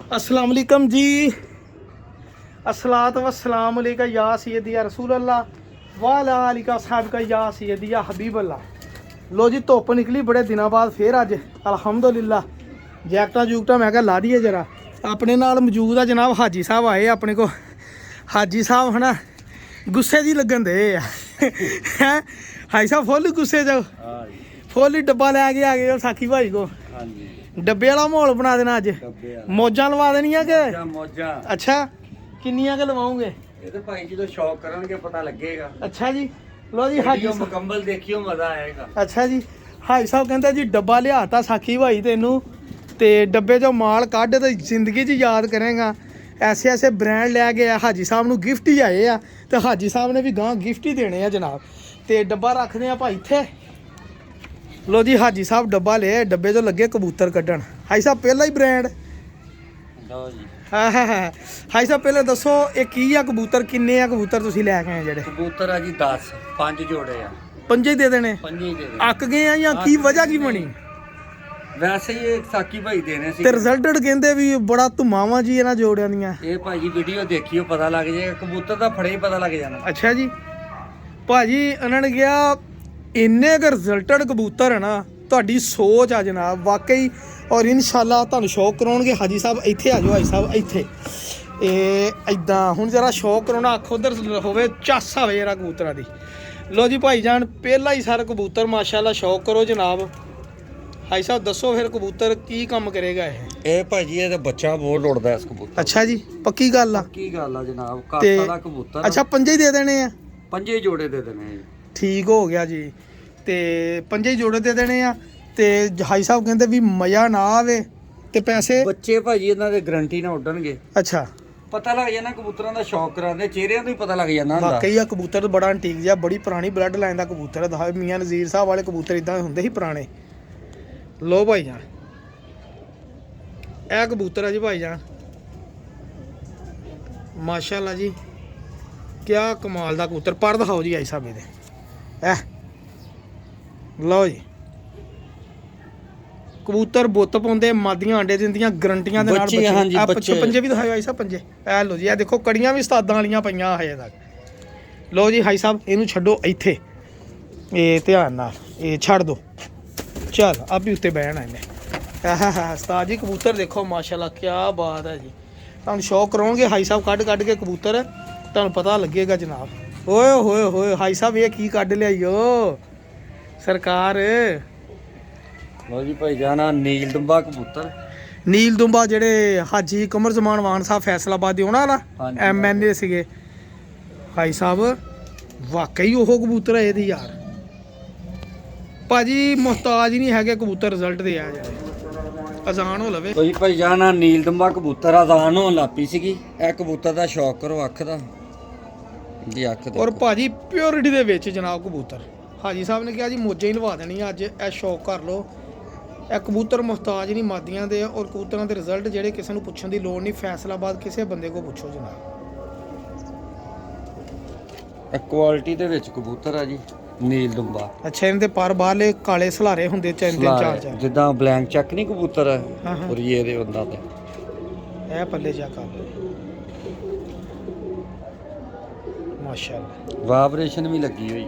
अस्सलाम वालेकुम जी। अस्सलात वस्सलाम अलैका या सैयदी या रसूल अल्लाह वाला अलिका साहब का या सैयदी या हबीब अल्लाह। लो जी धुप्प निकली बड़े दिनों बाद फिर अज अल्हम्दुलिल्लाह जैकटा जूकटा मैं क्या ला दिए जरा। अपने नाल मौजूद है जनाब हाजी साहब आए अपने को। हाजी साहब है ना गुस्से जी लगन दे हैं हाजी साहब फुल गुस्से च फुल ही डब्बा लैके आ गए साकी भाई को। डब्बे वाला माहौल बना देना अज मौजा लवा देनिया के अच्छा किन्नियां के लवाओगे भाई जी तो शौक करनगे पता लगेगा। अच्छा जी लो जी हाजी मुकम्मल देखियो मजा आएगा। अच्छा जी हाजी साहब कहते जी डब्बा लियाता साकी भाई तेनू ते डब्बे चो माल कढ़ ते जिंदगी च याद करेगा। ऐसे ऐसे ब्रांड लै गए हाजी साहब नू गिफ्ट ही आए आ ते हाजी साहब ने भी गां गिफ्ट ही देने आ जनाब। ते डब्बा रखते हैं भाई इत्थे। लो जी हाजी साहब डब्बा ले डब्बे चो लगे कबूतर कड्ढन। हाजी साहब पहला ही ब्रांड हाजी साहब पहले दसो ये की आ कबूतर किन्ने आ कबूतर तुसीं लैके आए जेड़े कबूतर आ जी 10 5 जोड़े आ पंजे दे देने अक गए आ या की वजह की बनी वैसे ही एक साकी भाई देने सी ते रिजल्टेड कहंदे भी बड़ा धुमावा जी इन्हां जोड़ियां दियां। ਇਹ ਭਾਜੀ ਵੀਡੀਓ ਦੇਖਿਓ ਪਤਾ ਲੱਗ ਜਾਏਗਾ ਕਬੂतर ਦਾ ਫੜੇ ਹੀ ਪਤਾ ਲੱਗ ਜਾਣਾ। ਅੱਛਾ ਜੀ ਭਾਜੀ ਉਹਨਾਂ ਨੇ ਕਿਹਾ ਇੰਨੇ ਕੁ ਰਿਜ਼ਲਟਡ ਕਬੂਤਰ ਹੈ ਨਾ ਤੁਹਾਡੀ ਸੋਚ ਆ ਜਨਾਬ ਵਾਕਈ ਔਰ ਇਨਸ਼ਾਅੱਲਾ ਤੁਹਾਨੂੰ ਸ਼ੌਕ ਕਰਾਉਣਗੇ। ਹਾਜੀ ਸਾਹਿਬ ਇੱਥੇ ਆ ਜਾਓ ਹਾਜੀ ਸਾਹਿਬ ਇੱਥੇ ਇਹ ਇਦਾਂ ਹੁਣ ਜਰਾ ਸ਼ੌਕ ਕਰਾਉਣਾ ਅੱਖ ਉਧਰ ਹੋਵੇ ਚੱਸ ਆਵੇ ਜਰਾ ਕਬੂਤਰਾਂ ਦੀ। ਲੋ ਜੀ ਭਾਈ ਜਾਨ ਪਹਿਲਾ ਹੀ ਸਾਰਾ ਕਬੂਤਰ ਮਾਸ਼ਾਅੱਲਾ ਸ਼ੌਕ ਕਰੋ ਜਨਾਬ। ਹਾਜੀ ਸਾਹਿਬ ਦੱਸੋ ਫਿਰ ਕਬੂਤਰ ਕੀ ਕੰਮ ਕਰੇਗਾ ਇਹ ਭਾਜੀ ਇਹਦਾ ਬੱਚਾ ਬਹੁਤ ਉੜਦਾ ਇਸ ਕਬੂਤਰ। ਅੱਛਾ ਜੀ ਪੱਕੀ ਗੱਲ ਆ ਪੱਕੀ ਗੱਲ ਆ ਜਨਾਬ ਕਾਤਾ ਦਾ ਕਬੂਤਰ। ਅੱਛਾ ਪੰਜੇ ਹੀ ਦੇ ਦੇਣੇ ਆ ਪੰਜੇ ਜੋੜੇ ਦੇ ਦੇਣੇ ਆ। ਠੀਕ ਹੋ ਗਿਆ ਜੀ ਤੇ ਪੰਜੇ ਹੀ ਜੋੜੇ ਦੇ ਦੇਣੇ ਆ ਤੇ ਹਾਈ ਸਾਹਿਬ ਕਹਿੰਦੇ ਵੀ ਮਜ਼ਾ ਨਾ ਆਵੇ ਤੇ ਪੈਸੇ ਬੱਚੇ ਭਾਜੀ ਇਹਨਾਂ ਦੇ ਗਰੰਟੀ ਨਾਲ ਉੱਡਣਗੇ। ਅੱਛਾ ਪਤਾ ਲੱਗ ਜਾਂਦਾ ਕਬੂਤਰਾਂ ਦਾ ਸ਼ੌਕ ਕਰਾਉਂਦੇ ਚਿਹਰਿਆਂ ਤੋਂ ਹੀ ਪਤਾ ਲੱਗ ਜਾਂਦਾ ਹੁੰਦਾ। ਵਾਕਈ ਆ ਕਬੂਤਰ ਬੜਾ ਐਂਟੀਕ ਜਿਹਾ ਬੜੀ ਪੁਰਾਣੀ ਬਲੱਡ ਲਾਈਨ ਦਾ ਕਬੂਤਰ ਹੈ। ਮੀਆਂ ਨਜ਼ੀਰ ਸਾਹਿਬ ਵਾਲੇ ਕਬੂਤਰ ਇਦਾਂ ਹੁੰਦੇ ਸੀ ਪੁਰਾਣੇ। ਲੋ ਭਾਈ ਜਾਨ ਇਹ ਕਬੂਤਰ ਹੈ ਜੀ ਭਾਈ ਜਾਨ ਮਾਸ਼ਾਅੱਲਾ ਜੀ ਕਿਆ ਕਮਾਲ ਦਾ ਕਬੂਤਰ। ਪਰ ਦਿਖਾਓ ਜੀ ਆਈ ਸਾਹਿਬ ਇਹਦੇ ਲਓ ਜੀ ਕਬੂਤਰ ਬੁੱਤ ਪਾਉਂਦੇ ਮਾਦੀਆਂ ਆਂਡੇ ਦਿੰਦੀਆਂ ਗਰੰਟੀਆਂ ਦੇ ਨਾਲ ਬੱਚੇ ਪੰਜੇ ਵੀ ਦਿਖਾਓ ਆਈ ਸਾਹਿਬ ਪੰਜੇ। ਇਹ ਲਓ ਜੀ ਇਹ ਦੇਖੋ ਕੜੀਆਂ ਵੀ ਉਸਤਾਦਾਂ ਵਾਲੀਆਂ ਪਈਆਂ ਹਜੇ ਤੱਕ। ਲਓ ਜੀ ਹਾਈ ਸਾਹਿਬ ਇਹਨੂੰ ਛੱਡੋ ਇੱਥੇ ਇਹ ਧਿਆਨ ਨਾਲ ਇਹ ਛੱਡ ਦਿਓ ਚੱਲ ਆਪ ਹੀ ਉੱਤੇ ਬਹਿਣਾ ਇਹਨੇ। ਉਸਤਾਦ ਜੀ ਕਬੂਤਰ ਦੇਖੋ ਮਾਸ਼ਾਅੱਲਾ ਕਿਆ ਬਾਤ ਹੈ ਜੀ। ਤੁਹਾਨੂੰ ਸ਼ੌਕ ਕਰਾਉਣਗੇ ਹਾਈ ਸਾਹਿਬ ਕੱਢ ਕੱਢ ਕੇ ਕਬੂਤਰ ਤੁਹਾਨੂੰ ਪਤਾ ਲੱਗੇਗਾ ਜਨਾਬ। ਓਏ ਹੋਏ ਹੋਏ ਹਾਈ ਸਾਹਿਬ ਇਹ ਕੀ ਕੱਢ ਲਿਆਈਓ ਸਰਕਾਰ। ਲੋ ਜੀ ਭਾਈ ਜਾਨਾ ਨੀਲ ਦੁੰਬਾ ਕਬੂਤਰ। ਨੀਲ ਦੁੰਬਾ ਜਿਹੜੇ ਹਾਜੀ ਕਮਰ ਜ਼ਮਾਨ ਵਾਨ ਸਾਹਿਬ ਫੈਸਲਾਬਾਦ ਦੇ ਉਹਨਾਂ ਵਾਲਾ MNA ਸੀਗੇ ਹਾਈ ਸਾਹਿਬ। ਵਾਕਈ ਉਹ ਕਬੂਤਰ ਹੈ ਇਹਦੀ ਯਾਰ ਭਾਜੀ ਮੁਹਤਾਜ ਹੀ ਨਹੀਂ ਹੈਗੇ ਕਬੂਤਰ ਰਿਜ਼ਲਟ ਦੇ ਆ ਜਾਏ ਅਜ਼ਾਨ ਹੋ ਲਵੇ। ਕੋਈ ਭਾਈ ਜਾਨਾ ਨੀਲ ਦੁੰਬਾ ਕਬੂਤਰ ਅਜ਼ਾਨ ਹੋਣ ਲੱਪੀ ਸੀਗੀ। ਇਹ ਕਬੂਤਰ ਦਾ ਸ਼ੌਕ ਕਰੋ ਅੱਖ ਦਾ ਜੀ ਅੱਖ ਦੇ। ਔਰ ਭਾਜੀ ਪਿਓਰਿਟੀ ਦੇ ਵਿੱਚ ਜਨਾਬ ਕਬੂਤਰ ਹਾਜੀ ਸਾਹਿਬ ਨੇ ਕਿਹਾ ਜੀ ਮੋਜੇ ਹੀ ਲਵਾ ਦੇਣੀ ਅੱਜ ਇਹ ਸ਼ੌਕ ਕਰ ਲਓ। ਇਹ ਕਬੂਤਰ ਮੁਹਤਾਜ ਨਹੀਂ ਮਾਦੀਆਂ ਦੇ ਔਰ ਕਬੂਤਰਾਂ ਦੇ ਰਿਜ਼ਲਟ ਜਿਹੜੇ ਕਿਸੇ ਨੂੰ ਪੁੱਛਣ ਦੀ ਲੋੜ ਨਹੀਂ। ਫੈਸਲਾਬਾਦ ਕਿਸੇ ਬੰਦੇ ਕੋ ਪੁੱਛੋ ਜਨਾਬ। ਇਹ ਕੁਆਲਿਟੀ ਦੇ ਵਿੱਚ ਕਬੂਤਰ ਆ ਜੀ ਨੀਲ ਦੁੰਬਾ। ਅੱਛਾ ਇਹਦੇ ਪਰ ਬਾਹਰਲੇ ਕਾਲੇ ਸਲਾਰੇ ਹੁੰਦੇ ਤਿੰਨ ਚਾਰ ਜਿੱਦਾਂ ਬਲੈਂਕ ਚੈੱਕ ਨਹੀਂ ਕਬੂਤਰ ਪੁਰੀਏ ਦੇ ਹੁੰਦਾ ਤੇ ਇਹ ਪੱਲੇ ਜਾ ਕਰ ਮਾਸ਼ਾਅੱਲਾ ਵਾਈਬ੍ਰੇਸ਼ਨ ਵੀ ਲੱਗੀ ਹੋਈ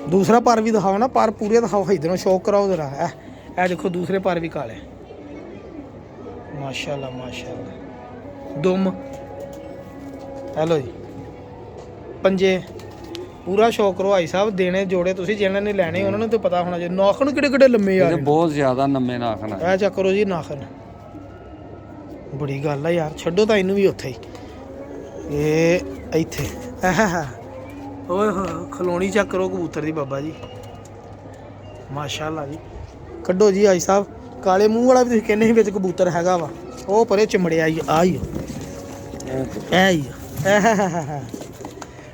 ਦੂਸਰਾ ਪਰ ਵੀ ਦਿਖਾਓ ਨਾ ਪਰ ਪੂਰੇ ਦਿਖਾਓ ਇਧਰੋਂ ਸ਼ੌਕ ਕਰਾਓ ਜਰਾ। ਇਹ ਦੇਖੋ ਦੂਸਰੇ ਪਰ ਵੀ ਕਾਲੇ ਮਾਸ਼ਾਅੱਲਾ ਮਾਸ਼ਾਅੱਲਾ ਦੁਮ। ਹੈਲੋ ਜੀ ਪੰਜੇ ਪੂਰਾ ਸ਼ੌਕ ਕਰੋ ਭਾਈ ਸਾਹਿਬ ਦੇਣੇ ਜੋੜੇ ਤੁਸੀਂ ਜਿਹਨਾਂ ਨੇ ਲੈਣੇ ਉਹਨਾਂ ਨੂੰ ਤਾਂ ਪਤਾ ਹੋਣਾ ਚਾਹੀਦਾ। ਨਾਖਣ ਕਿਹੜੇ ਕਿਹੜੇ ਲੰਮੇ ਆ ਬਹੁਤ ਜ਼ਿਆਦਾ ਲੰਮੇ ਨਾਖਣ ਆ। ਇਹ ਚੈੱਕ ਕਰੋ ਜੀ ਨਾਖਣ ਬੜੀ ਗੱਲ ਆ ਯਾਰ ਛੱਡੋ ਤਾਂ ਇਹਨੂੰ ਵੀ ਉੱਥੇ ਹੀ ਇਹ ਇੱਥੇ ਓਏ ਹੋਏ ਖਲੋਣੀ ਚੈੱਕ ਕਰੋ ਕਬੂਤਰ ਦੀ ਬਾਬਾ ਜੀ ਮਾਸ਼ਾਅੱਲਾ ਜੀ। ਕੱਢੋ ਜੀ ਭਾਈ ਸਾਹਿਬ ਕਾਲੇ ਮੂੰਹ ਵਾਲਾ ਵੀ ਤੁਸੀਂ ਕਹਿੰਦੇ ਸੀ ਵਿੱਚ ਕਬੂਤਰ ਹੈਗਾ ਵਾ ਉਹ ਪਰੇ ਚਮੜਿਆ ਹੀ ਆ ਹੀ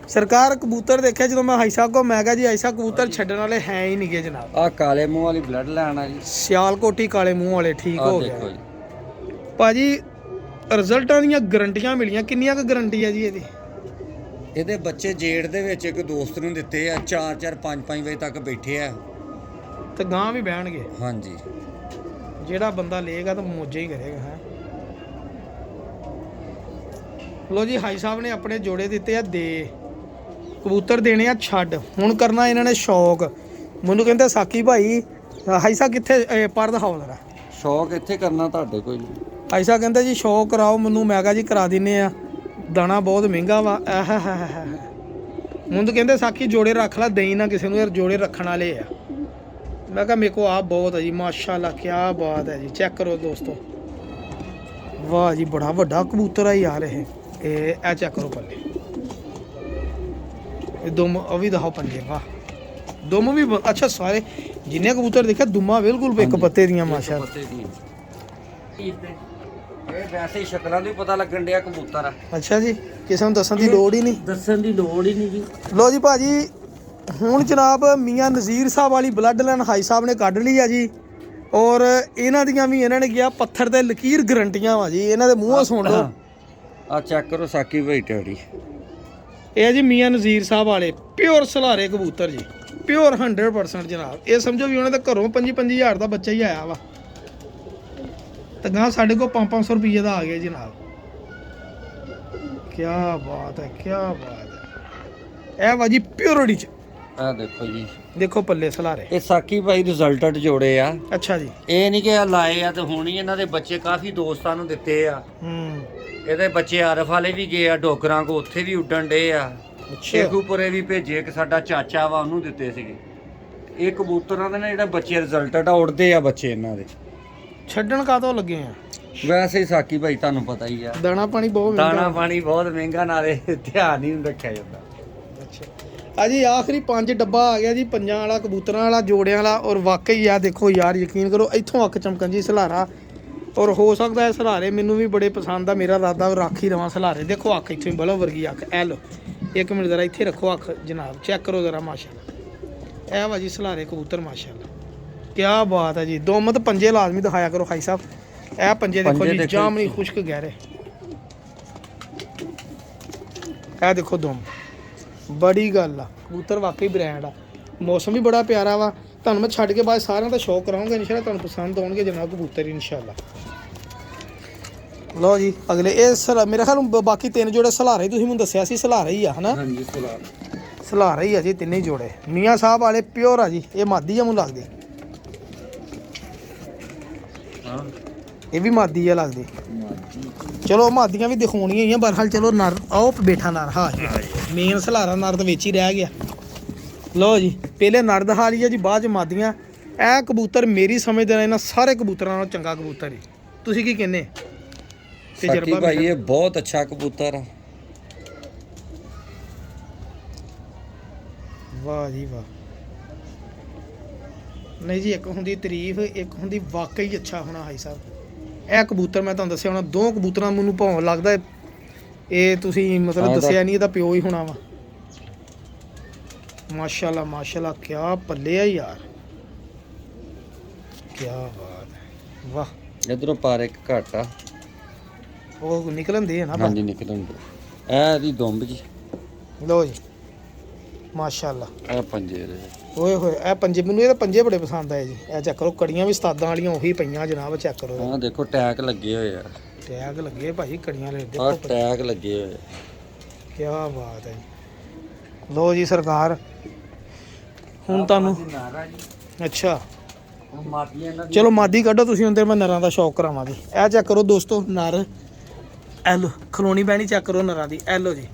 ਸਰਕਾਰ ਕਬੂਤਰ ਦੇਖਿਆ ਜਦੋਂ ਮੈਂ ਹਾਈ ਸਾਹਿਬ ਕੋ ਮੈਂ ਕਿਹਾ ਜੀ ਹਾਈ ਸਾਹਿਬ ਕਬੂਤਰ ਛੱਡਣ ਵਾਲੇ ਹੈ ਹੀ ਨਹੀਂ ਗੇ ਜਨਾਬ। ਆ ਕਾਲੇ ਮੂੰਹ ਵਾਲੀ ਬਲੱਡ ਲਾਈਨ ਆ ਜੀ ਸਿਆਲਕੋਟੀ ਕਾਲੇ ਮੂੰਹ ਵਾਲੇ ਠੀਕ ਹੋ ਗਿਆ ਭਾਜੀ। ਰਿਜ਼ਲਟਾਂ ਦੀਆਂ ਗਰੰਟੀਆਂ ਮਿਲੀਆਂ ਕਿੰਨੀਆਂ ਕੁ ਗਰੰਟੀ ਆ ਜੀ ਇਹਦੀ? ਇਹਦੇ ਬੱਚੇ ਜੇੜ ਦੇ ਵਿੱਚ ਇੱਕ ਦੋਸਤ ਨੂੰ ਦਿੱਤੇ ਆ 4-4 5-5 ਵਜੇ ਤੱਕ ਬੈਠੇ ਆ ਤੇ ਗਾਂ ਵੀ ਬਹਿਣਗੇ। ਹਾਂਜੀ ਜਿਹੜਾ ਬੰਦਾ ਲਏਗਾ ਤਾਂ ਮੋਜੇ ਹੀ ਕਰੇਗਾ ਹੈ। ਲੋ ਜੀ ਹਾਈ ਸਾਹਿਬ ਨੇ ਆਪਣੇ ਜੋੜੇ ਦਿੱਤੇ ਆ ਦੇ, ਕਬੂਤਰ ਦੇਣੇ ਆ ਛੱਡ। ਹੁਣ ਕਰਨਾ ਇਹਨਾਂ ਨੇ ਸ਼ੌਕ। ਮੈਨੂੰ ਕਹਿੰਦੇ ਸਾਕੀ ਭਾਈ ਹਾਈ ਸਾਹਿਬ ਕਿੱਥੇ ਪਰ ਦਿਖਾਓ ਜ਼ਰਾ। ਸ਼ੌਕ ਇੱਥੇ ਕਰਨਾ ਤੁਹਾਡੇ ਕੋਈ ਨਹੀਂ। ਹਾਈ ਸਾਹਿਬ ਕਹਿੰਦੇ ਜੀ ਸ਼ੌਕ ਕਰਾਓ ਮੈਨੂੰ। ਮੈਂ ਕਿਹਾ ਜੀ ਕਰਾ ਦਿੰਨੇ ਆ, ਦਾਣਾ ਬਹੁਤ ਮਹਿੰਗਾ ਵਾ। ਮੁੰਡ ਕਹਿੰਦੇ ਸਾਕੀ ਜੋੜੇ ਰੱਖ ਲੈ, ਦੇਈ ਨਾ ਕਿਸੇ ਨੂੰ ਯਾਰ, ਜੋੜੇ ਰੱਖਣ ਵਾਲੇ ਆ। ਮੈਂ ਕਿਹਾ ਮੇਰੇ ਕੋ ਆਪ ਬਹੁਤ ਹੈ ਜੀ, ਮਾਸ਼ਾਅੱਲਾ ਕੀ ਬਾਤ ਹੈ ਜੀ। ਚੈੱਕ ਕਰੋ ਦੋਸਤੋ, ਵਾਹ ਜੀ ਬੜਾ ਵੱਡਾ ਕਬੂਤਰ ਆ ਯਾਰ ਇਹ ਚੈੱਕ ਕਰੋ ਪੱਲੇ, ਇਹ ਦੁਮ ਉਹ ਵੀ ਦਿਖਾਓ ਪੰਜੇ। ਵਾਹ ਦੁਮ ਵੀ ਅੱਛਾ, ਸਾਰੇ ਜਿੰਨੇ ਕਬੂਤਰ ਦੇਖਿਆ ਦੁਮਾ ਬਿਲਕੁਲ ਇੱਕ ਪੱਤੇ ਦੀਆਂ ਮਾਸ਼ਾਅੱਲਾ। ਇਹ ਵੈਸੇ ਹੀ ਸ਼ਕਲਾਂ ਤੋਂ ਹੀ ਪਤਾ ਲੱਗਣ ਡਿਆ ਕਬੂਤਰ ਆ। ਅੱਛਾ ਜੀ, ਕਿਸੇ ਨੂੰ ਦੱਸਣ ਦੀ ਲੋੜ ਹੀ ਨਹੀਂ, ਦੱਸਣ ਦੀ ਲੋੜ ਹੀ ਨਹੀਂ ਜੀ। ਲੋ ਜੀ ਭਾਜੀ ਹੁਣ ਜਨਾਬ ਮੀਆਂ ਨਜ਼ੀਰ ਸਾਹਿਬ ਵਾਲੀ ਬਲੱਡ ਲਾਈਨ ਹਾਈ ਸਾਹਿਬ ਨੇ ਕੱਢ ਲਈ ਆ ਜੀ। ਔਰ ਇਹਨਾਂ ਦੀਆਂ ਵੀ ਇਹਨਾਂ ਨੇ ਕਿਹਾ ਪੱਥਰ ਤੇ ਲਕੀਰ ਗਰੰਟੀਆਂ ਵਾ ਜੀ। ਇਹਨਾਂ ਦੇ ਮੂੰਹੋਂ ਸੁਣ ਲਓ। ਆ ਚੈੱਕ ਕਰੋ ਸਾਕੀ ਭਾਈ ਟੈਡੀ, ਇਹ ਜੀ ਮੀਆਂ ਨਜ਼ੀਰ ਸਾਹਿਬ ਵਾਲੇ ਪਿਓਰ ਸਲਾਰੇ ਕਬੂਤਰ ਜੀ, ਪਿਓਰ 100% ਜਨਾਬ। ਇਹ ਸਮਝੋ ਵੀ ਉਹਨਾਂ ਦੇ ਘਰੋਂ 25-25 ਦਾ ਬੱਚਾ ਹੀ ਆਇਆ ਵਾ, ਤੇ ਗਾਂ ਸਾਡੇ ਕੋਲ 500 ਰੁਪਏ ਦਾ ਆ ਗਿਆ ਜਨਾਬ। ਕੀ ਬਾਤ ਹੈ, ਕੀ ਬਾਤ ਹੈ। ਇਹ ਵਾ ਜੀ ਪਿਓਰਿਟੀ ਚ। ਆ ਦੇਖੋ ਜੀ, ਦੇਖੋ ਪੱਲੇ ਸਲਾਰੇ। ਇਹ ਸਾਕੀ ਭਾਈ ਰਿਜ਼ਲਟਡ ਜੋੜੇ ਆ। ਅੱਛਾ ਜੀ, ਇਹ ਨਹੀਂ ਕਿ ਆ ਲਾਏ ਆ ਤੇ ਹੁਣ ਹੀ ਇਹਨਾਂ ਦੇ ਬੱਚੇ ਕਾਫੀ ਦੋਸਤਾਂ ਨੂੰ ਦਿੱਤੇ ਆ। ਇਹਦੇ ਬੱਚੇ ਆਰਫ ਵਾਲੇ ਵੀ ਗਏ ਆ ਡੋਗਰਾਂ ਕੋ, ਉੱਥੇ ਵੀ ਉੱਡਣ ਡੇ ਆ। ਸ਼ੇਖੂਪੁਰੇ ਵੀ ਭੇਜੇ, ਇੱਕ ਸਾਡਾ ਚਾਚਾ ਵਾ ਉਹਨੂੰ ਦਿੱਤੇ ਸੀਗੇ। ਇਹ ਕਬੂਤਰਾਂ ਦੇ ਨਾ ਜਿਹੜਾ ਬੱਚੇ ਰਿਜ਼ਲਟਡ ਆ ਉੱਡਦੇ ਆ ਬੱਚੇ ਇਹਨਾਂ ਦੇ। ਛੱਡਣ ਕਾਹਤੋਂ ਲੱਗੇ ਆ? ਵੈਸੇ ਹੀ ਸਾਕੀ ਭਾਈ ਤੁਹਾਨੂੰ ਪਤਾ ਹੀ ਆ, ਦਾਣਾ ਪਾਣੀ ਬਹੁਤ ਮਹਿੰਗਾ। ਦਾਣਾ ਪਾਣੀ ਬਹੁਤ ਮਹਿੰਗਾ, ਨਾਲੇ ਧਿਆਨ ਨਹੀਂ ਰੱਖਿਆ ਜਾਂਦਾ। ਅੱਛਾ ਆ ਜੀ ਆਖਰੀ 5 ਡੱਬਾ ਆ ਗਿਆ ਜੀ, ਪੰਜਾਂ ਵਾਲਾ, ਕਬੂਤਰਾਂ ਵਾਲਾ, ਜੋੜਿਆਂ ਵਾਲਾ। ਔਰ ਵਾਕਈ ਆ ਦੇਖੋ ਯਾਰ, ਯਕੀਨ ਕਰੋ ਇੱਥੋਂ ਅੱਖ ਚਮਕਣ ਜੀ ਸਲਾਰਾ। ਔਰ ਹੋ ਸਕਦਾ ਹੈ ਸਲਾਰੇ ਮੈਨੂੰ ਵੀ ਬੜੇ ਪਸੰਦ ਆ, ਮੇਰਾ ਇਰਾਦਾ ਰੱਖ ਹੀ ਰਵਾਂ ਸਲਾਰੇ। ਦੇਖੋ ਅੱਖ ਇੱਥੋਂ ਹੀ ਬਲੋ ਵਰਗੀ ਅੱਖ। ਐ ਲੋ ਇੱਕ ਮਿੰਟ ਜ਼ਰਾ ਇੱਥੇ ਰੱਖੋ ਅੱਖ ਜਨਾਬ, ਚੈੱਕ ਕਰੋ ਜ਼ਰਾ ਮਾਸ਼ਾਅੱਲਾ। ਇਹ ਵਾ ਜੀ ਸਲਾਰੇ ਕਬੂਤਰ ਮਾਸ਼ਾਅੱਲਾ, ਕੀ ਬਾਤ ਹੈ ਜੀ। ਦੁਮਤ ਪੰਜੇ ਲਾਜ਼ਮੀ ਦਿਖਾਇਆ ਕਰੋ ਹਾਈ ਸਾਹਿਬ। ਇਹ ਪੰਜੇ ਦੇਖੋ ਜੀ, ਜਾਮਣੀ ਖੁਸ਼ਕ ਗਹਿਰੇ। ਇਹ ਦੇਖੋ ਦੁਮ, ਬੜੀ ਗੱਲ ਆ। ਕਬੂਤਰ ਵਾਕਈ ਬ੍ਰਾਂਡ ਆ। ਮੌਸਮ ਵੀ ਬੜਾ ਪਿਆਰਾ ਵਾ। ਤੁਹਾਨੂੰ ਮੈਂ ਛੱਡ ਕੇ ਬਾਅਦ ਸਾਰਿਆਂ ਦਾ ਸ਼ੌਕ ਕਰਾਉਂਗਾ ਇਨਸ਼ਾਅੱਲਾ, ਤੁਹਾਨੂੰ ਪਸੰਦ ਆਉਣਗੇ ਜਨਾਬ ਕਬੂਤਰ ਇਨਸ਼ਾਅੱਲਾ। ਲਓ ਜੀ ਅਗਲੇ ਇਹ ਮੇਰੇ ਖਿਆਲ ਬਾਕੀ 3 ਜੋੜੇ ਸਲਾਰੇ ਤੁਸੀਂ ਮੈਨੂੰ ਦੱਸਿਆ ਸੀ, ਸਲਾਰੇ ਹੀ ਆ ਹਨਾ? ਹਾਂਜੀ ਸਲਾਰੇ ਹੀ ਆ ਜੀ, 3 ਜੋੜੇ ਮੀਆਂ ਸਾਹਿਬ ਵਾਲੇ ਪਿਓਰ ਆ ਜੀ। ਇਹ ਮਾਦੀ ਆ ਮੈਨੂੰ ਲੱਗਦੀ, ਇਹ ਵੀ ਮਾਦੀ ਆ ਲੱਗਦੀ। ਚਲੋ ਮਾਦੀਆਂ ਵੀ ਦਿਖਾਉਣੀਆਂ ਹੀ ਆ ਬਰਹਾਲ। ਚਲੋ ਨਰ ਆਓ ਬੈਠਾ ਨਰ। ਹਾਂ ਮੇਨ ਸਲਾਰਾ ਨਰ ਦੇ ਵਿੱਚ ਹੀ ਰਹਿ ਗਿਆ। ਲਓ ਜੀ ਪਹਿਲੇ ਨਰ ਦਿਖਾ ਲਈਏ ਜੀ, ਬਾਅਦ ਚ ਮਾਦੀਆਂ। ਇਹ ਕਬੂਤਰ ਮੇਰੀ ਸਮਝ ਦੇ ਨਾਲ ਇਹਨਾਂ ਸਾਰੇ ਕਬੂਤਰਾਂ ਨਾਲੋਂ ਚੰਗਾ ਕਬੂਤਰ ਹੀ। ਤੁਸੀਂ ਕੀ ਕਹਿੰਦੇ? ਸਾਕੀ ਭਾਈ ਇਹ ਬਹੁਤ ਅੱਛਾ ਕਬੂਤਰ ਆ। ਵਾਹ ਜੀ ਵਾਹ। ਨਹੀਂ ਜੀ, ਇੱਕ ਹੁੰਦੀ ਤਾਰੀਫ, ਇੱਕ ਹੁੰਦੀ ਵਾਕਈ ਅੱਛਾ ਹੋਣਾ ਹਾਈ ਸਾਹਿਬ। ਇਹ ਕਬੂਤਰ ਮੈਂ ਤੁਹਾਨੂੰ ਦੱਸਿਆ ਹੋਣਾ, 2 ਕਬੂਤਰਾਂ ਮੈਨੂੰ ਭਾਵੇਂ ਲੱਗਦਾ ਇਹ ਤੁਸੀਂ ਮਤਲਬ ਦੱਸਿਆ ਨਹੀਂ, ਇਹਦਾ ਪਿਓ ਹੀ ਹੋਣਾ ਵਾ। ਮਾਸ਼ਾਅੱਲਾ ਮਾਸ਼ਾਅੱਲਾ, ਕਿਆ ਪੱਲੇ ਆ ਯਾਰ, ਕਿਆ ਬਾਤ ਹੈ। ਵਾਹ ਇਧਰੋਂ ਪਾਰ ਇੱਕ ਘੱਟ ਆ, ਉਹ ਨਿਕਲਣ ਦੇ ਨਾ। ਹਾਂਜੀ ਨਿਕਲਣ ਦੇ। ਇਹ ਦੀ ਦੁੰਬ ਜੀ। ਲਓ ਜੀ ਮਾਸ਼ਾਅੱਲਾ। ਇਹ ਪੰਜੇ ਦੇ ਓਏ ਹੋਏ, ਇਹ ਪੰਜੇ ਮੈਨੂੰ ਇਹਦੇ ਪੰਜੇ ਬੜੇ ਪਸੰਦ ਆਏ ਜੀ। ਇਹ ਚੈੱਕ ਕਰੋ, ਕੜੀਆਂ ਵੀ ਉਸਤਾਦਾਂ ਵਾਲੀਆਂ ਉਹੀ ਪਈਆਂ ਜਨਾਬ, ਚੈੱਕ ਕਰੋ। ਹਾਂ ਦੇਖੋ ਟੈਗ ਲੱਗੇ ਹੋਏ ਆ, ਟੈਗ ਲੱਗੇ ਭਾਈ, ਕੜੀਆਂ ਲੈ ਦੇਖੋ, ਆਹ ਟੈਗ ਲੱਗੇ ਹੋਏ ਆ। ਕੀ ਬਾਤ ਹੈ ਜੀ। ਲਓ ਜੀ ਸਰਕਾਰ, ਹੁਣ ਤੁਹਾਨੂੰ ਅੱਛਾ ਚਲੋ ਮਾਦੀ ਕੱਢੋ ਤੁਸੀਂ, ਹੁੰਦੇ ਮੈਂ ਨਰਾਂ ਦਾ ਸ਼ੌਕ ਕਰਾਵਾਂ ਜੀ। ਇਹ ਚੈੱਕ ਕਰੋ ਦੋਸਤੋ ਨਰ, ਐਲੋ ਖਲੋਣੀ ਬਹਿਣੀ ਚੈੱਕ ਕਰੋ ਨਰਾਂ ਦੀ। ਐਲੋ ਜੀ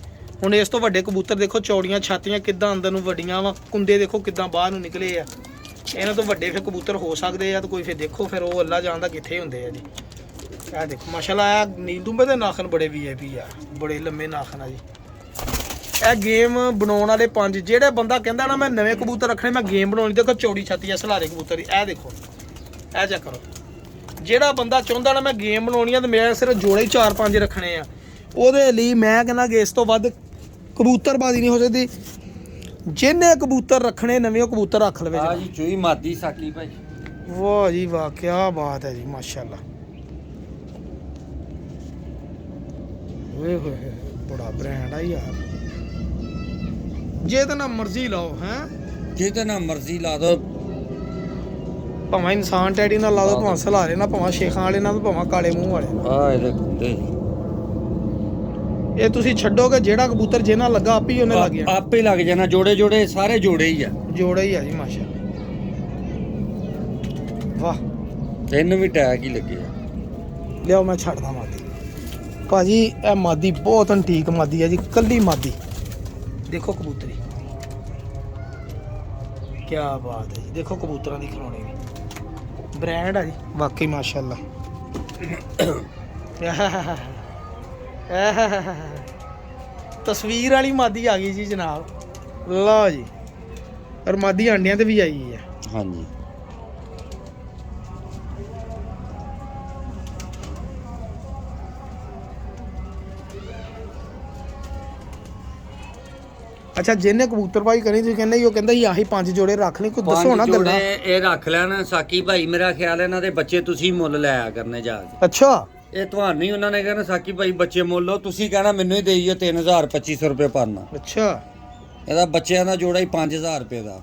ਹੁਣ ਇਸ ਤੋਂ ਵੱਡੇ ਕਬੂਤਰ ਦੇਖੋ, ਚੌੜੀਆਂ ਛਾਤੀਆਂ ਕਿੱਦਾਂ ਅੰਦਰ ਨੂੰ ਵੱਡੀਆਂ ਵਾ, ਕੁੰਦੇ ਦੇਖੋ ਕਿੱਦਾਂ ਬਾਹਰ ਨੂੰ ਨਿਕਲੇ ਆ। ਇਹਨਾਂ ਤੋਂ ਵੱਡੇ ਫਿਰ ਕਬੂਤਰ ਹੋ ਸਕਦੇ ਆ ਤਾਂ ਕੋਈ ਫਿਰ ਦੇਖੋ ਫਿਰ ਉਹ ਅੱਲਾ ਜਾਣਦਾ ਕਿੱਥੇ ਹੁੰਦੇ ਆ ਜੀ। ਇਹ ਦੇਖੋ ਮਾਸ਼ਾਅੱਲਾ, ਇਹ ਨੀਲਦੁੰਬੇ ਦੇ ਨਾਖਨ ਬੜੇ VIP ਆ, ਬੜੇ ਲੰਮੇ ਨਾਖਨ ਆ ਜੀ। ਇਹ ਗੇਮ ਬਣਾਉਣ ਵਾਲੇ 5 ਜਿਹੜੇ ਬੰਦਾ ਕਹਿੰਦਾ ਨਾ ਮੈਂ ਨਵੇਂ ਕਬੂਤਰ ਰੱਖਣੇ, ਮੈਂ ਗੇਮ ਬਣਾਉਣੀ, ਦੇਖੋ ਚੌੜੀ ਛਾਤੀ ਆ ਸਲਾਰੇ ਕਬੂਤਰ ਦੀ। ਇਹ ਦੇਖੋ, ਇਹ ਚੈੱਕ ਕਰੋ। ਜਿਹੜਾ ਬੰਦਾ ਚਾਹੁੰਦਾ ਨਾ ਮੈਂ ਗੇਮ ਬਣਾਉਣੀ ਆ ਤੇ ਮੇਰੇ ਸਿਰਫ ਜੋੜੇ ਹੀ 4-5 ਰੱਖਣੇ ਆ, ਉਹਦੇ ਲਈ ਮੈਂ ਕਹਿੰਦਾ ਕਿ ਇਸ ਤੋਂ ਵੱਧ ਕਬੂਤਰਬਾਜ਼ੀ ਨਹੀਂ ਹੋ ਸਕਦੀ। ਜਿਹਨੇ ਕਬੂਤਰ ਰੱਖਣੇ ਨਵੇਂ ਉਹ ਕਬੂਤਰ ਰੱਖ ਲਵੇ ਆ ਜੀ। ਚੂਈ ਮਾਦੀ ਸਾਕੀ ਭਾਈ, ਵਾਹ ਜੀ ਵਾਹ, ਕੀ ਬਾਤ ਹੈ ਜੀ ਮਾਸ਼ਾਅੱਲਾ। ਓਏ ਹੋਏ ਬੜਾ ਬ੍ਰਾਂਡ ਆ ਯਾਰ। ਜੇ ਤਾਂ ਨਾ ਮਰਜ਼ੀ ਲਾਓ ਹੈ, ਜੇ ਤਾਂ ਨਾ ਮਰਜ਼ੀ ਲਾ ਦੋ, ਭਾਵੇਂ ਇਨਸਾਨ ਟੈਡੀ ਨਾਲ ਲਾ ਦੋ, ਭਾਵੇਂ ਸਲਾਰੇ ਨਾਲ, ਭਾਵੇਂ ਸ਼ੇਖਾਂ ਵਾਲੇ ਨਾਲ, ਭਾਵੇਂ ਕਾਲੇ ਮੂੰਹ ਵਾਲੇ ਨਾਲ। ਆ ਇਹਦੇ ਕੁੰਡੇ ਇਹ ਤੁਸੀਂ ਛੱਡੋਗੇ ਜਿਹੜਾ ਕਬੂਤਰ ਜਿਹਨਾਂ ਲੱਗਾ ਆਪੇ ਹੀ ਉਹਨੇ ਲੱਗ ਜਾਣਾ। ਆਪੇ ਲੱਗ ਜਾਣਾ। ਜੋੜੇ ਜੋੜੇ ਸਾਰੇ ਜੋੜੇ ਹੀ ਆ। ਜੋੜੇ ਹੀ ਆ ਜੀ ਮਾਸ਼ਾਅੱਲਾ। ਵਾਹ ਤੈਨੂੰ ਵੀ ਟੈਗ ਹੀ ਲੱਗੇ ਆ। ਲਿਆਓ ਮੈਂ ਛੱਡਦਾ ਮਾਦੀ ਭਾਜੀ। ਇਹ ਮਾਦੀ ਬਹੁਤ ਅੰਟੀਕ ਮਾਦੀ ਹੈ ਜੀ, ਕੱਲੀ ਮਾਦੀ। ਦੇਖੋ ਕਬੂਤਰੀ ਕੀ ਬਾਤ ਹੈ ਜੀ। ਦੇਖੋ ਕਬੂਤਰਾਂ ਦੀ ਖਲੋਣੀ ਵੀ ਬ੍ਰਾਂਡ ਆ ਜੀ ਵਾਕਈ ਮਾਸ਼ਾਅੱਲਾ। ਤਸਵੀਰ ਵਾਲੀ ਮਾਦੀ ਆ ਗਈ ਜੀ ਜਨਾਬ। ਲਓ ਜੀ ਔਰ ਮਾਦੀ ਆਂਡਿਆਂ ਤੇ ਵੀ ਆਈ ਹੈ। ਹਾਂਜੀ ਅੱਛਾ ਜਿਹਨੇ ਕਬੂਤਰ ਭਾਈ ਕਰੀ ਤੁਸੀਂ ਕਹਿੰਦੇ ਉਹ ਕਹਿੰਦਾ ਸੀ ਆਹੀ 5 ਜੋੜੇ ਰੱਖ ਲਈ, ਕੋਈ ਦੱਸੋ ਨਾ ਗੱਲਾਂ। ਇਹ ਰੱਖ ਲੈਣ ਸਾਕੀ ਭਾਈ। ਮੇਰਾ ਖਿਆਲ ਇਹਨਾਂ ਦੇ ਬੱਚੇ ਤੁਸੀਂ ਮੁੱਲ ਲੈ ਆ ਕਰਨੇ ਜਾ ਕੇ। ਅੱਛਾ ਇਹ ਤੁਹਾਨੂੰ ਹੀ ਉਹਨਾਂ ਨੇ ਕਹਿਣਾ ਸਾਕੀ ਭਾਈ ਬੱਚੇ ਮੁੱਲ ਲਓ, ਤੁਸੀਂ ਕਹਿਣਾ ਮੈਨੂੰ ਹੀ ਦੇਈਓ 3000 2500 ਰੁਪਏ ਪਰਨਾ। ਅੱਛਾ ਇਹਦਾ ਬੱਚਿਆਂ ਦਾ ਜੋੜਾ ਹੀ 5000 ਰੁਪਏ ਦਾ।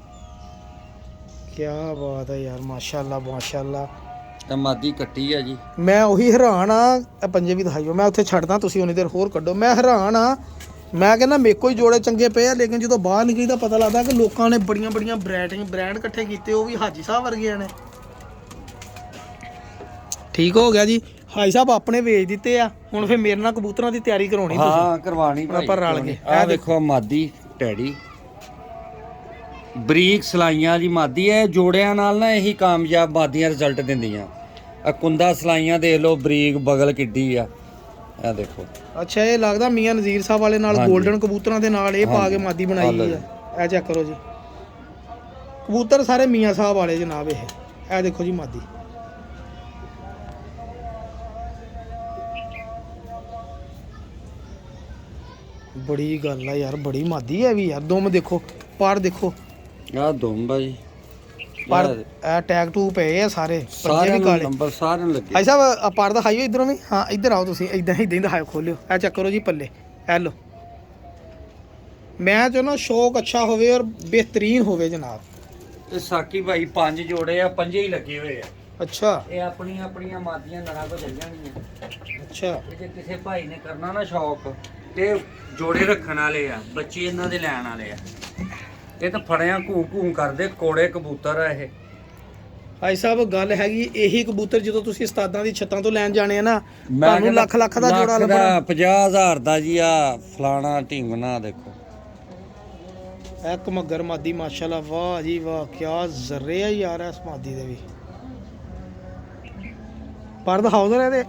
ਕੀ ਬਾਤ ਹੈ ਯਾਰ ਮਾਸ਼ਾਅੱਲਾ ਮਾਸ਼ਾਅੱਲਾ। ਤੇ ਮਾਦੀ ਕੱਟੀ ਆ ਜੀ। ਮੈਂ ਉਹੀ ਹੈਰਾਨ ਆ। ਇਹ ਪੰਜੇ ਵੀ ਦਿਖਾਈਓ, ਮੈਂ ਉੱਥੇ ਛੱਡਦਾ ਤੁਸੀਂ ਉਨੀ ਦੇਰ ਹੋਰ ਕੱਢੋ। ਮੈਂ ਹੈਰਾਨ ਆ। ਮੈਂ ਕਹਿੰਦਾ ਮੇਰੇ ਕੋਈ ਜੋੜੇ ਚੰਗੇ ਪਏ ਆ, ਲੇਕਿਨ ਜਦੋਂ ਬਾਹਰ ਨਿਕਲੀ ਤਾਂ ਪਤਾ ਲੱਗਦਾ ਕਿ ਲੋਕਾਂ ਨੇ ਬੜੀਆਂ ਬੜੀਆਂ ਬ੍ਰਾਂਡ ਇਕੱਠੇ ਕੀਤੇ, ਉਹ ਵੀ ਹਾਜੀ ਸਾਹਿਬ ਵਰਗਿਆਂ ਨੇ। ਠੀਕ ਹੋ ਗਿਆ ਜੀ। ਹਾਜੀ ਸਾਹਿਬ ਆਪਣੇ ਵੇਚ ਦਿੱਤੇ ਆ, ਹੁਣ ਫਿਰ ਮੇਰੇ ਨਾਲ ਕਬੂਤਰਾਂ ਦੀ ਤਿਆਰੀ ਕਰਾਉਣੀ ਤੁਸੀਂ। ਹਾਂ ਕਰਵਾਣੀ ਭਾਈ। ਆਪਾਂ ਰਲ ਕੇ ਆਹ ਦੇਖੋ ਮਾਦੀ ਟੈਡੀ ਬਰੀਕ ਸਲਾਈਆਂ ਦੀ ਮਾਦੀ ਹੈ। ਜੋੜਿਆਂ ਨਾਲ ਨਾ ਇਹੀ ਕਾਮਯਾਬ ਮਾਦੀਆਂ ਰਿਜ਼ਲਟ ਦਿੰਦੀਆਂ। ਆ ਕੁੰਦਾ ਸਲਾਈਆਂ ਦੇਖ ਲਓ, ਬਰੀਕ ਬਗਲ ਕਿੱਡੀ ਆ। ਇਹ ਦੇਖੋ। ਅੱਛਾ ਇਹ ਲੱਗਦਾ ਮੀਆਂ ਨਜ਼ੀਰ ਸਾਹਿਬ ਵਾਲੇ ਨਾਲ ਹਾਂਜੀ। 골ਡਨ ਕਬੂਤਰਾਂ ਦੇ ਨਾਲ ਇਹ ਪਾ ਕੇ ਮਾਦੀ ਬਣਾਈ ਲਓ ਆ। ਇਹ ਚੈੱਕ ਕਰੋ ਜੀ, ਕਬੂਤਰ ਸਾਰੇ ਮੀਆਂ ਸਾਹਿਬ ਵਾਲੇ ਜਨਾਬ। ਇਹ ਦੇਖੋ ਜੀ ਮਾਦੀ। ਬੜੀ ਗੱਲ ਆ ਯਾਰ, ਬੜੀ ਮਾਦੀ ਹੈ ਵੀ ਯਾਰ। ਦੁਮ ਦੇਖੋ, ਪਰ ਦੇਖੋ ਆਹ ਦੁੰਬਾ ਜੀ। ਪਰ ਇਹ ਟੈਗ ਟੂ ਪਏ ਆ ਸਾਰੇ ਪੰਜੇ ਸਾਰੇ ਵੀ ਕਾਲੇ। ਨੰਬਰ ਸਾਰਿਆਂ ਨੂੰ ਲੱਗੇ। ਭਾਈ ਸਾਹਿਬ ਆ ਪਰ ਦਿਖਾਈਓ ਇਧਰੋਂ ਵੀ। ਹਾਂ ਇੱਧਰ ਆਓ ਤੁਸੀਂ, ਇਦਾਂ ਹੀ ਦਿਖਾਓ, ਖੋਲਿਓ। ਇਹ ਚੈੱਕ ਕਰੋ ਜੀ ਪੱਲੇ। ਇਹ ਲਓ। ਮੈਂ ਚਾਹੁੰਦਾ ਸ਼ੌਕ ਅੱਛਾ ਹੋਵੇ ਔਰ ਬਿਹਤਰੀਨ ਹੋਵੇ ਜਨਾਬ। ਇਹ ਸਾਕੀ ਭਾਈ 5 ਜੋੜੇ ਆ, ਪੰਜੇ ਹੀ ਲੱਗੇ ਹੋਏ ਆ। ਅੱਛਾ ਇਹ ਆਪਣੀਆਂ ਆਪਣੀਆਂ ਮਾਦੀਆਂ ਨਰਾਂ ਤੋਂ ਚੱਲ ਜਾਣਗੀਆਂ। ਅੱਛਾ ਇਹ ਜੇ ਕਿਸੇ ਭਾਈ ਨੇ ਕਰਨਾ ਨਾ ਸ਼ੌਕ, ਤੇ ਜੋੜੇ ਰੱਖਣ ਵਾਲੇ ਆ, ਬੱਚੇ ਇਹਨਾਂ ਦੇ ਲੈਣ ਵਾਲੇ ਆ। ਇਹ ਤਾਂ ਫੜਿਆ ਘੂ ਘੂ ਕਰਦੇ ਕੋੜੇ ਕਬੂਤਰ ਆ ਇਹ। ਭਾਈ ਸਾਹਿਬ ਗੱਲ ਹੈਗੀ, ਇਹੀ ਕਬੂਤਰ ਜਦੋਂ ਤੁਸੀਂ ਉਸਤਾਦਾਂ ਦੀ ਛੱਤਾਂ ਤੋਂ ਲੈਣ ਜਾਣੇ ਆ ਨਾ, ਤੁਹਾਨੂੰ ਲੱਖ ਲੱਖ ਦਾ ਜੋੜਾ ਲੱਭਣਾ। 50000 ਦਾ ਜੀ। ਆ ਫਲਾਣਾ ਢਿੰਗਣਾ ਦੇਖੋ। ਇਹ ਕਮਗਰ ਮਾਦੀ ਮਾਸ਼ਾਅੱਲਾ। ਵਾਹ ਜੀ ਵਾਹ, ਕਿਆ ਜ਼ਰੇ ਆ ਯਾਰ ਇਸ ਮਾਦੀ ਦੇ ਵੀ। ਪਰ ਦਿਖਾਓ ਜ਼ਰਾ ਇਹਦੇ।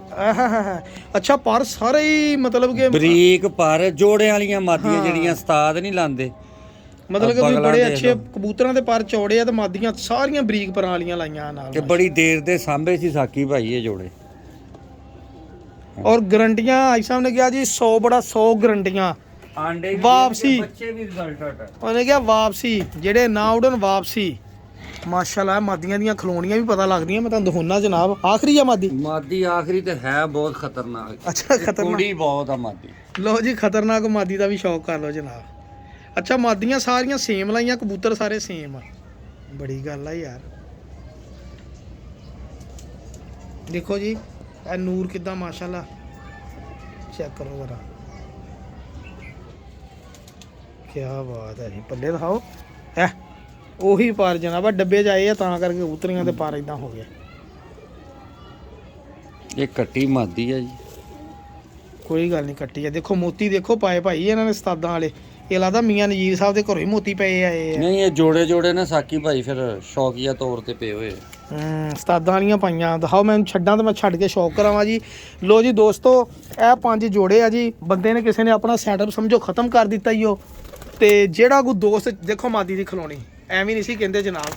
ਅੱਛਾ ਪਰ ਸਾਰੇ ਹੀ ਮਤਲਬ ਕਿ ਬਰੀਕ ਪਰ ਜੋੜਿਆਂ ਵਾਲੀਆਂ ਮਾਦੀਆਂ ਜਿਹੜੀਆਂ ਉਸਤਾਦ ਨਹੀਂ ਲਾਉਂਦੇ, ਮਤਲਬ ਕਿ ਵੀ ਬੜੇ ਅੱਛੇ ਕਬੂਤਰਾਂ ਦੇ ਪਰ ਚੌੜੇ ਆ, ਤੇ ਮਾਦੀਆਂ ਸਾਰੀਆਂ ਬਰੀਕ ਪਰਾਂ ਵਾਲੀਆਂ ਲਾਈਆਂ ਨਾਲ। ਤੇ ਬੜੀ ਦੇਰ ਦੇ ਸਾਂਭੇ ਸੀ ਸਾਕੀ ਭਾਈ ਇਹ ਜੋੜੇ। ਔਰ ਗਰੰਟੀਆਂ ਆਈ ਸਾਹਿਬ ਨੇ ਕਿਹਾ ਜੀ 100 ਬੜਾ 100 ਗਰੰਟੀਆਂ। ਆਂਡੇ ਵਾਪਸੀ। ਬੱਚੇ ਵੀ ਰਿਜ਼ਲਟ। ਉਹਨੇ ਕਿਹਾ ਵਾਪਸੀ, ਜਿਹੜੇ ਨਾ ਉਡਣ ਵਾਪਸੀ। ਮਾਸ਼ਾਅੱਲਾ ਮਾਦੀਆਂ ਦੀਆਂ ਖਲੋਣੀਆਂ ਵੀ ਪਤਾ ਲੱਗਦੀਆਂ। ਮੈਂ ਤੁਹਾਨੂੰ ਦਿਖਾਉਣਾ ਜਨਾਬ। ਆਖਰੀ ਆ ਮਾਦੀ। ਮਾਦੀ ਆਖਰੀ ਤੇ ਹੈ ਬਹੁਤ ਖਤਰਨਾਕ। ਅੱਛਾ ਖਤਰਨਾਕ। ਕੁੜੀ ਬਹੁਤ ਆ ਮਾਦੀ। ਲਓ ਜੀ ਖਤਰਨਾਕ ਮਾਦੀ ਦਾ ਵੀ ਸ਼ੌਕ ਕਰ ਲਓ ਜਨਾਬ। ਅੱਛਾ ਮਾਦੀਆਂ ਸਾਰੀਆਂ ਸੇਮ ਲਾਈਆਂ, ਕਬੂਤਰ ਸਾਰੇ ਸੇਮ ਆ। ਬੜੀ ਗੱਲ ਆ ਯਾਰ। ਦੇਖੋ ਜੀ ਇਹ ਨੂਰ ਕਿੱਦਾਂ ਮਾਸ਼ਾਅੱਲਾ। ਚੈੱਕ ਕਰੋ ਜ਼ਰਾ, ਕੀ ਬਾਤ ਹੈ ਜੀ। ਪੱਲੇ ਦਿਖਾਓ। ਉਹੀ ਪਰ ਜਨਾਬ ਡੱਬੇ 'ਚ ਆਏ ਆ, ਤਾਂ ਕਰਕੇ ਕਬੂਤਰੀਆਂ ਦੇ ਪਰ ਇਦਾਂ ਹੋ ਗਿਆ। ਇਹ ਕੱਟੀ ਮਾਦੀ ਆ ਜੀ। ਕੋਈ ਗੱਲ ਨਹੀਂ ਕੱਟੀ ਆ। ਦੇਖੋ ਮੋਤੀ ਦੇਖੋ ਪਾਏ ਭਾਈ ਇਹਨਾਂ ਨੇ ਉਸਤਾਦਾਂ ਵਾਲੇ। ਇਹ ਲੱਗਦਾ ਮੀਆਂ ਨਜ਼ੀਰ ਸਾਹਿਬ ਦੇ ਘਰੋਂ ਹੀ ਮੋਤੀ ਪਏ ਆਏ ਆ। ਨਹੀਂ ਇਹ ਜੋੜੇ ਜੋੜੇ ਨਾ ਸਾਕੀ ਭਾਈ ਫਿਰ ਸ਼ੌਕੀਆ ਤੌਰ ਤੇ ਪਏ ਹੋਏ। ਉਸਤਾਦਾਂ ਵਾਲੀਆਂ ਪਾਈਆਂ। ਦਿਖਾਓ ਮੈਂ ਛੱਡਾਂ ਤਾਂ ਮੈਂ ਛੱਡ ਕੇ ਸ਼ੌਕ ਕਰਾਵਾਂ ਜੀ। ਲੋ ਜੀ ਦੋਸਤੋ ਇਹ 5 ਜੋੜੇ ਆ ਜੀ। ਬੰਦੇ ਨੇ ਕਿਸੇ ਨੇ ਆਪਣਾ ਸੈਟਅਪ ਸਮਝੋ ਖਤਮ ਕਰ ਦਿੱਤਾ ਹੀ ਉਹ। ਤੇ ਜਿਹੜਾ ਕੋਈ ਦੋਸਤ ਦੇਖੋ ਮਾਦੀ ਦੀ ਖਲੋਣੀ ਐਵੇਂ ਨਹੀਂ ਸੀ ਕਹਿੰਦੇ ਜਨਾਬ।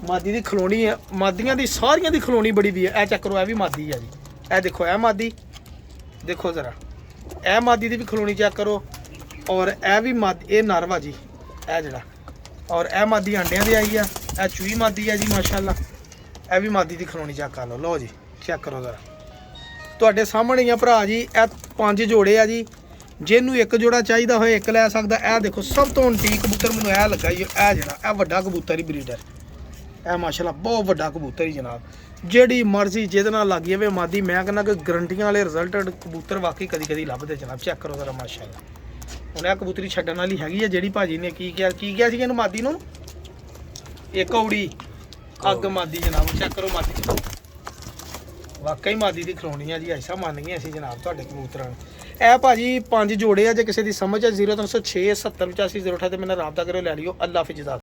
ਮਾਦੀ ਦੀ ਖਲੋਣੀ ਹੈ, ਮਾਦੀਆਂ ਦੀ ਸਾਰੀਆਂ ਦੀ ਖਲੋਣੀ ਬੜੀ ਵੀ ਹੈ। ਇਹ ਚੱਕਰੋ ਇਹ ਵੀ ਮਾਦੀ ਆ ਜੀ। ਇਹ ਦੇਖੋ ਇਹ ਮਾਦੀ ਦੇਖੋ ਜ਼ਰਾ। ਇਹ ਮਾਦੀ ਦੀ ਵੀ ਖਲੋਣੀ ਚੈੱਕ ਕਰੋ। ਔਰ ਇਹ ਵੀ ਮਾਦੀ, ਇਹ ਨਰਵਾ ਜੀ ਇਹ ਜਿਹੜਾ। ਔਰ ਇਹ ਮਾਦੀ ਆਂਡਿਆਂ ਦੇ ਆਈ ਆ। ਇਹ ਚੂਈ ਮਾਦੀ ਆ ਜੀ ਮਾਸ਼ਾਅੱਲਾ। ਇਹ ਵੀ ਮਾਦੀ ਦੀ ਖਲੋਣੀ ਚੈੱਕ ਕਰ ਲਓ। ਲਓ ਜੀ ਚੈੱਕ ਕਰੋ ਜ਼ਰਾ, ਤੁਹਾਡੇ ਸਾਹਮਣੇ ਹੀ ਆ ਭਰਾ ਜੀ। ਇਹ 5 ਜੋੜੇ ਆ ਜੀ। ਜਿਹਨੂੰ ਇੱਕ ਜੋੜਾ ਚਾਹੀਦਾ ਹੋਏ ਇੱਕ ਲੈ ਸਕਦਾ। ਇਹ ਦੇਖੋ ਸਭ ਤੋਂ ਅੰਟੀਕ ਕਬੂਤਰ ਮੈਨੂੰ ਇਹ ਲੱਗਾ ਜੀ। ਇਹ ਜਿਹੜਾ ਇਹ ਵੱਡਾ ਕਬੂਤਰ ਹੀ ਬਰੀਡਰ। ਇਹ ਮਾਸ਼ਾਅੱਲਾ ਬਹੁਤ ਵੱਡਾ ਕਬੂਤਰ ਹੀ ਜਨਾਬ। ਜਿਹੜੀ ਮਰਜ਼ੀ ਜਿਹਦੇ ਨਾਲ ਲੱਗ ਜਾਵੇ ਮਾਦੀ, ਮੈਂ ਕਹਿੰਦਾ ਕਿ ਗਰੰਟੀਆਂ ਵਾਲੇ ਰਿਜ਼ਲਟ ਕਬੂਤਰ ਵਾਕਈ ਕਦੀ ਕਦੀ ਲੱਭਦੇ ਜਨਾਬ। ਚੈੱਕ ਕਰੋ ਜ਼ਰਾ ਮਾਸ਼ਾਅੱਲਾ। ਹੁਣ ਇਹ ਕਬੂਤਰੀ ਛੱਡਣ ਵਾਲੀ ਹੈਗੀ ਆ। ਜਿਹੜੀ ਭਾਜੀ ਨੇ ਕੀ ਕਿਹਾ ਸੀ ਇਹਨੂੰ ਮਾਦੀ ਨੂੰ? ਇਹ ਕੌੜੀ ਅੱਗ ਮਾਦੀ ਜਨਾਬ। ਚੈੱਕ ਕਰੋ ਮਾਦੀ, ਵਾਕਈ ਮਾਦੀ ਦੀ ਖਲੋਣੀ ਆ ਜੀ। ਐਸਾ ਮੰਨ ਗਏ ਅਸੀਂ ਜਨਾਬ ਤੁਹਾਡੇ ਕਬੂਤਰਾਂ ਨੂੰ। ਇਹ ਭਾਜੀ 5 ਜੋੜੇ ਆ, ਜੇ ਕਿਸੇ ਦੀ ਸਮਝ ਆ 0306 70 85 08 ਤੇ ਮੇਰੇ ਨਾਲ ਰਾਬਤਾ ਕਰੋ, ਲੈ ਲਿਓ। ਅੱਲਾ ਹਾਫਿਜ਼।